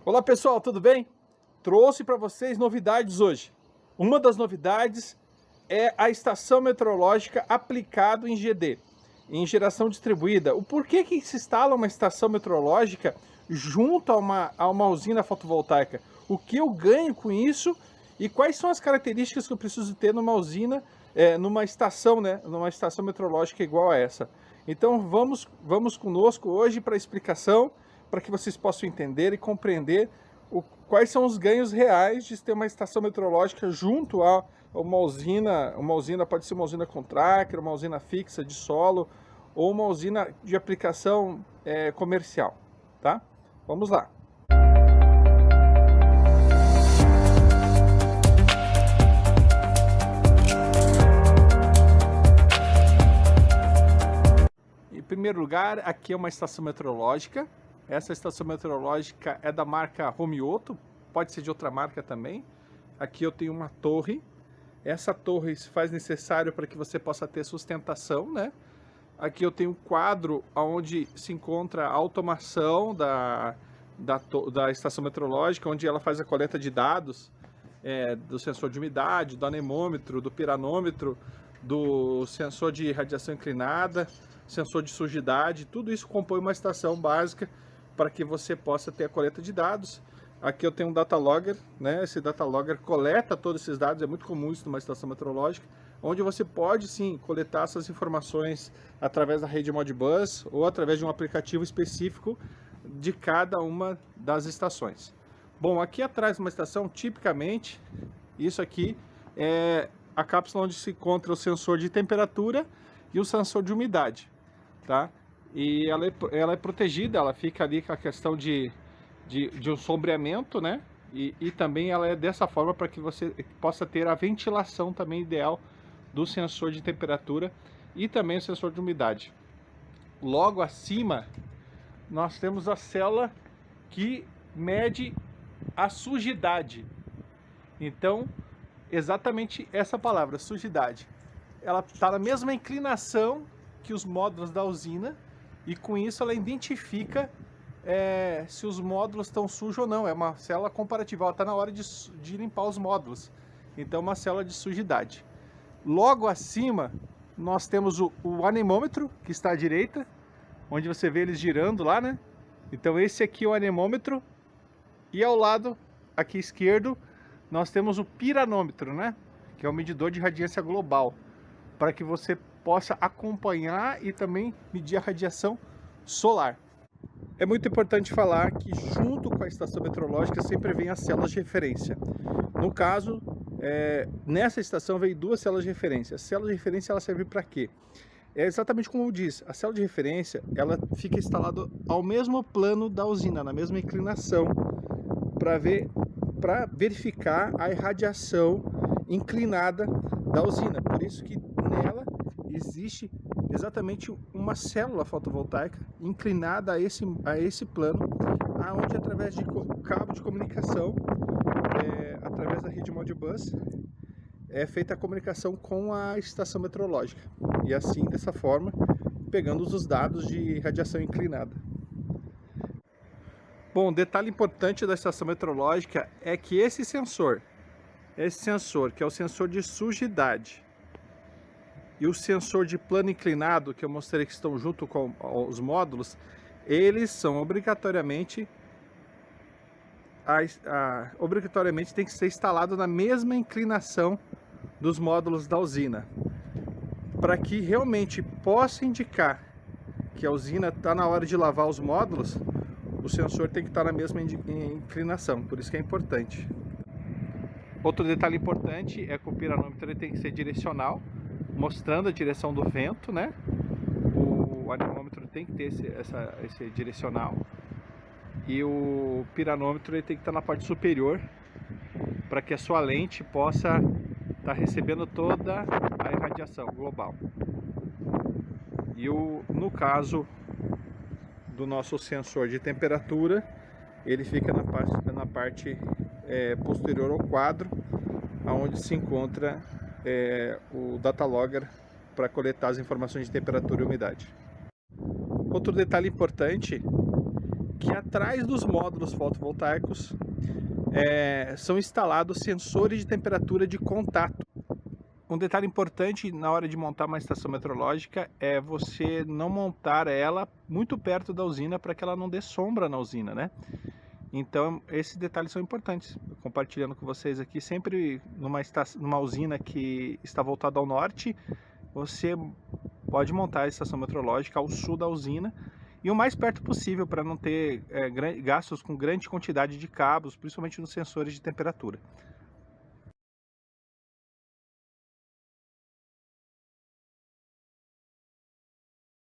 Olá pessoal, tudo bem? Trouxe para vocês novidades hoje. Uma das novidades é a estação meteorológica aplicado em GD, em geração distribuída. O porquê que se instala uma estação meteorológica junto a uma usina fotovoltaica? O que eu ganho com isso e quais são as características que eu preciso ter numa usina, numa estação, né? Numa estação meteorológica igual a essa. Então vamos conosco hoje para a explicação, para que vocês possam entender e compreender quais são os ganhos reais de ter uma estação meteorológica junto a uma usina pode ser uma usina com tracker, uma usina fixa de solo ou uma usina de aplicação comercial, tá? Vamos lá. Em primeiro lugar, aqui é uma estação meteorológica. Essa estação meteorológica é da marca Romioto, pode ser de outra marca também. Aqui eu tenho uma torre. Essa torre se faz necessário para que você possa ter sustentação, né? Aqui eu tenho um quadro onde se encontra a automação da estação meteorológica, onde ela faz a coleta de dados do sensor de umidade, do anemômetro, do piranômetro, do sensor de radiação inclinada, sensor de sujidade. Tudo isso compõe uma estação básica para que você possa ter a coleta de dados. Aqui eu tenho um data logger, né? Esse data logger coleta todos esses dados, é muito comum isso numa estação meteorológica, onde você pode sim coletar essas informações através da rede Modbus ou através de um aplicativo específico de cada uma das estações. Bom, aqui atrás de uma estação, tipicamente, isso aqui é a cápsula onde se encontra o sensor de temperatura e o sensor de umidade, tá? E ela é protegida, ela fica ali com a questão de um sombreamento, né? E também ela é dessa forma para que você possa ter a ventilação também ideal do sensor de temperatura e também o sensor de umidade. Logo acima, nós temos a célula que mede a sujidade. Então, exatamente essa palavra, sujidade. Ela está na mesma inclinação que os módulos da usina e com isso ela identifica se os módulos estão sujos ou não. É uma célula comparativa, ela está na hora de limpar os módulos. Então é uma célula de sujidade. Logo acima nós temos o anemômetro, que está à direita, onde você vê eles girando lá, né? Então esse aqui é o anemômetro. E ao lado, aqui esquerdo, nós temos o piranômetro, né? Que é o medidor de radiância global, para que você possa acompanhar e também medir a radiação solar. É muito importante falar que junto com a estação meteorológica sempre vem as células de referência. No caso, nessa estação veio duas células de referência. A célula de referência ela serve para quê? É exatamente como eu disse, a célula de referência ela fica instalada ao mesmo plano da usina, na mesma inclinação, para verificar a irradiação inclinada da usina. Por isso que nela existe exatamente uma célula fotovoltaica inclinada a esse plano, onde através de cabo de comunicação, através da rede Modbus, é feita a comunicação com a estação meteorológica. E assim, dessa forma, pegando os dados de radiação inclinada. Bom, detalhe importante da estação meteorológica é que esse sensor, que é o sensor de sujidade, e o sensor de plano inclinado, que eu mostrei que estão junto com os módulos, eles são obrigatoriamente tem que ser instalado na mesma inclinação dos módulos da usina, para que realmente possa indicar que a usina está na hora de lavar os módulos. O sensor tem que estar na mesma inclinação, por isso que é importante. Outro detalhe importante é que o piranômetro ele tem que ser direcional, mostrando a direção do vento, né? O anemômetro tem que ter esse direcional. E o piranômetro ele tem que estar na parte superior, para que a sua lente possa estar recebendo toda a irradiação global. E no caso do nosso sensor de temperatura, ele fica na parte posterior ao quadro, onde se encontra o data logger para coletar as informações de temperatura e umidade. Outro detalhe importante que atrás dos módulos fotovoltaicos são instalados sensores de temperatura de contato. Um detalhe importante na hora de montar uma estação meteorológica é você não montar ela muito perto da usina para que ela não dê sombra na usina, né? Então esses detalhes são importantes. Compartilhando com vocês aqui, sempre numa usina que está voltada ao norte, você pode montar a estação meteorológica ao sul da usina e o mais perto possível para não ter gastos com grande quantidade de cabos, principalmente nos sensores de temperatura.